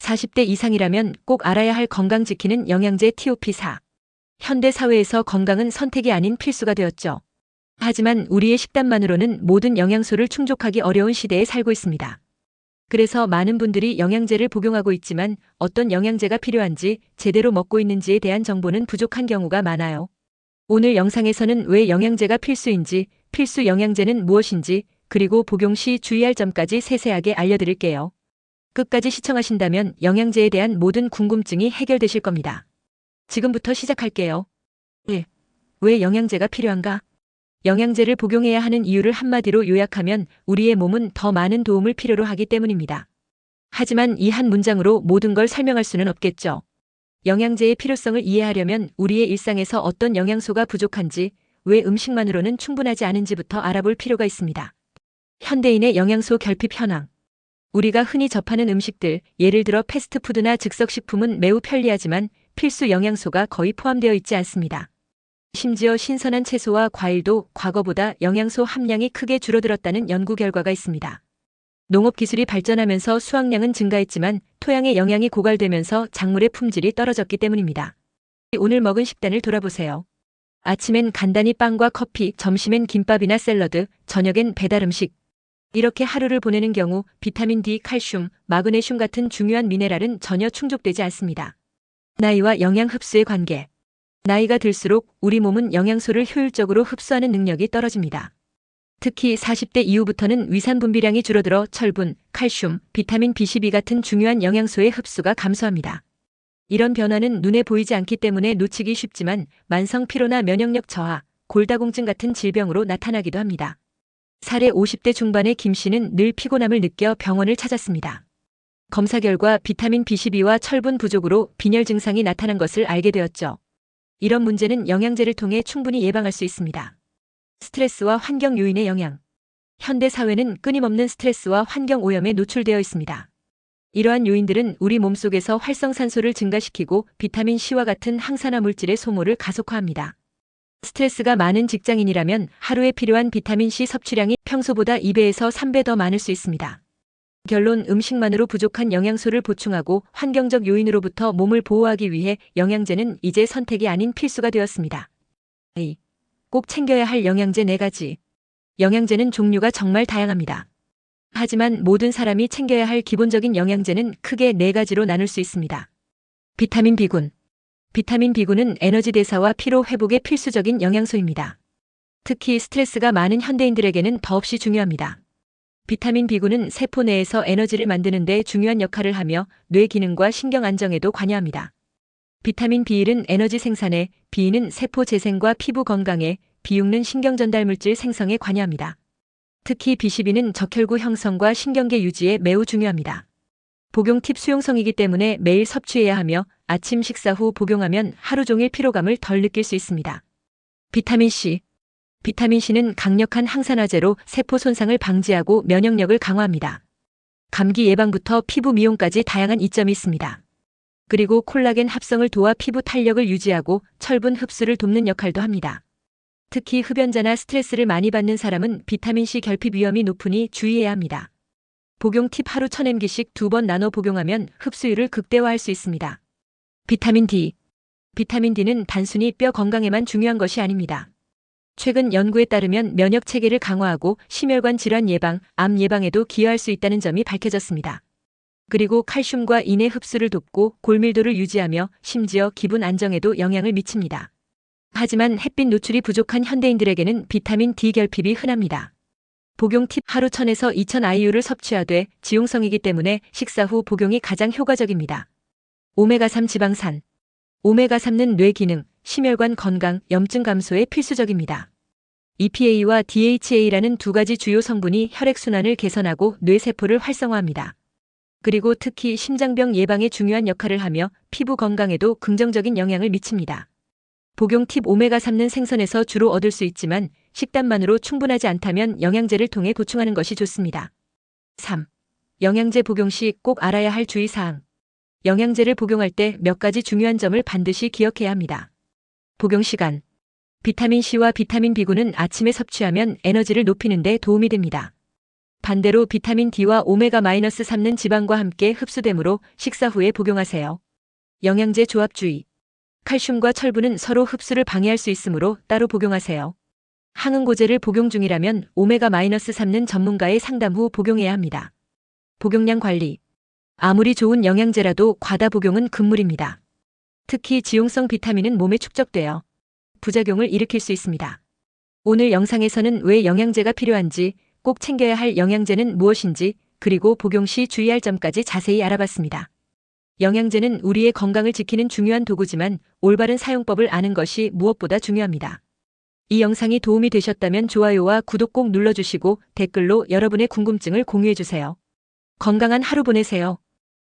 40대 이상이라면 꼭 알아야 할 건강 지키는 영양제 TOP4. 현대 사회에서 건강은 선택이 아닌 필수가 되었죠. 하지만 우리의 식단만으로는 모든 영양소를 충족하기 어려운 시대에 살고 있습니다. 그래서 많은 분들이 영양제를 복용하고 있지만 어떤 영양제가 필요한지, 제대로 먹고 있는지에 대한 정보는 부족한 경우가 많아요. 오늘 영상에서는 왜 영양제가 필수인지, 필수 영양제는 무엇인지, 그리고 복용 시 주의할 점까지 세세하게 알려드릴게요. 끝까지 시청하신다면 영양제에 대한 모든 궁금증이 해결되실 겁니다. 지금부터 시작할게요. 1. 왜 영양제가 필요한가? 영양제를 복용해야 하는 이유를 한마디로 요약하면 우리의 몸은 더 많은 도움을 필요로 하기 때문입니다. 하지만 이 한 문장으로 모든 걸 설명할 수는 없겠죠. 영양제의 필요성을 이해하려면 우리의 일상에서 어떤 영양소가 부족한지, 왜 음식만으로는 충분하지 않은지부터 알아볼 필요가 있습니다. 현대인의 영양소 결핍 현황. 우리가 흔히 접하는 음식들, 예를 들어 패스트푸드나 즉석식품은 매우 편리하지만 필수 영양소가 거의 포함되어 있지 않습니다. 심지어 신선한 채소와 과일도 과거보다 영양소 함량이 크게 줄어들었다는 연구 결과가 있습니다. 농업 기술이 발전하면서 수확량은 증가했지만 토양의 영양이 고갈되면서 작물의 품질이 떨어졌기 때문입니다. 오늘 먹은 식단을 돌아보세요. 아침엔 간단히 빵과 커피, 점심엔 김밥이나 샐러드, 저녁엔 배달 음식. 이렇게 하루를 보내는 경우 비타민 D, 칼슘, 마그네슘 같은 중요한 미네랄은 전혀 충족되지 않습니다. 나이와 영양 흡수의 관계. 나이가 들수록 우리 몸은 영양소를 효율적으로 흡수하는 능력이 떨어집니다. 특히 40대 이후부터는 위산 분비량이 줄어들어 철분, 칼슘, 비타민 B12 같은 중요한 영양소의 흡수가 감소합니다. 이런 변화는 눈에 보이지 않기 때문에 놓치기 쉽지만 만성 피로나 면역력 저하, 골다공증 같은 질병으로 나타나기도 합니다. 사례 50대 중반의 김 씨는 늘 피곤함을 느껴 병원을 찾았습니다. 검사 결과 비타민 B12와 철분 부족으로 빈혈 증상이 나타난 것을 알게 되었죠. 이런 문제는 영양제를 통해 충분히 예방할 수 있습니다. 스트레스와 환경 요인의 영향. 현대 사회는 끊임없는 스트레스와 환경 오염에 노출되어 있습니다. 이러한 요인들은 우리 몸속에서 활성산소를 증가시키고 비타민 C와 같은 항산화 물질의 소모를 가속화합니다. 스트레스가 많은 직장인이라면 하루에 필요한 비타민 C 섭취량이 평소보다 2배에서 3배 더 많을 수 있습니다. 결론, 음식만으로 부족한 영양소를 보충하고 환경적 요인으로부터 몸을 보호하기 위해 영양제는 이제 선택이 아닌 필수가 되었습니다. 꼭 챙겨야 할 영양제 4가지. 영양제는 종류가 정말 다양합니다. 하지만 모든 사람이 챙겨야 할 기본적인 영양제는 크게 4가지로 나눌 수 있습니다. 비타민 B군. 비타민 B군은 에너지 대사와 피로 회복에 필수적인 영양소입니다. 특히 스트레스가 많은 현대인들에게는 더없이 중요합니다. 비타민 B군은 세포 내에서 에너지를 만드는 데 중요한 역할을 하며 뇌 기능과 신경 안정에도 관여합니다. 비타민 B1은 에너지 생산에, B2는 세포 재생과 피부 건강에, B6는 신경 전달 물질 생성에 관여합니다. 특히 B12는 적혈구 형성과 신경계 유지에 매우 중요합니다. 복용 팁, 수용성이기 때문에 매일 섭취해야 하며 아침 식사 후 복용하면 하루 종일 피로감을 덜 느낄 수 있습니다. 비타민 C. 비타민 C는 강력한 항산화제로 세포 손상을 방지하고 면역력을 강화합니다. 감기 예방부터 피부 미용까지 다양한 이점이 있습니다. 그리고 콜라겐 합성을 도와 피부 탄력을 유지하고 철분 흡수를 돕는 역할도 합니다. 특히 흡연자나 스트레스를 많이 받는 사람은 비타민 C 결핍 위험이 높으니 주의해야 합니다. 복용 팁, 하루 1000mg씩 2번 나눠 복용하면 흡수율을 극대화할 수 있습니다. 비타민 D. 비타민 D는 단순히 뼈 건강에만 중요한 것이 아닙니다. 최근 연구에 따르면 면역 체계를 강화하고 심혈관 질환 예방, 암 예방에도 기여할 수 있다는 점이 밝혀졌습니다. 그리고 칼슘과 인의 흡수를 돕고 골밀도를 유지하며 심지어 기분 안정에도 영향을 미칩니다. 하지만 햇빛 노출이 부족한 현대인들에게는 비타민 D 결핍이 흔합니다. 복용 팁, 하루 1000에서 2000 IU를 섭취하되 지용성이기 때문에 식사 후 복용이 가장 효과적입니다. 오메가3 지방산. 오메가3는 뇌 기능, 심혈관 건강, 염증 감소에 필수적입니다. EPA와 DHA라는 2가지 주요 성분이 혈액순환을 개선하고 뇌세포를 활성화합니다. 그리고 특히 심장병 예방에 중요한 역할을 하며 피부 건강에도 긍정적인 영향을 미칩니다. 복용 팁, 오메가3는 생선에서 주로 얻을 수 있지만 식단만으로 충분하지 않다면 영양제를 통해 보충하는 것이 좋습니다. 3. 영양제 복용 시 꼭 알아야 할 주의사항. 영양제를 복용할 때 몇 가지 중요한 점을 반드시 기억해야 합니다. 복용 시간. 비타민 C와 비타민 B군은 아침에 섭취하면 에너지를 높이는 데 도움이 됩니다. 반대로 비타민 D와 오메가-3는 지방과 함께 흡수되므로 식사 후에 복용하세요. 영양제 조합 주의. 칼슘과 철분은 서로 흡수를 방해할 수 있으므로 따로 복용하세요. 항응고제를 복용 중이라면 오메가-3는 전문가의 상담 후 복용해야 합니다. 복용량 관리. 아무리 좋은 영양제라도 과다 복용은 금물입니다. 특히 지용성 비타민은 몸에 축적되어 부작용을 일으킬 수 있습니다. 오늘 영상에서는 왜 영양제가 필요한지, 꼭 챙겨야 할 영양제는 무엇인지, 그리고 복용 시 주의할 점까지 자세히 알아봤습니다. 영양제는 우리의 건강을 지키는 중요한 도구지만 올바른 사용법을 아는 것이 무엇보다 중요합니다. 이 영상이 도움이 되셨다면 좋아요와 구독 꼭 눌러주시고 댓글로 여러분의 궁금증을 공유해주세요. 건강한 하루 보내세요.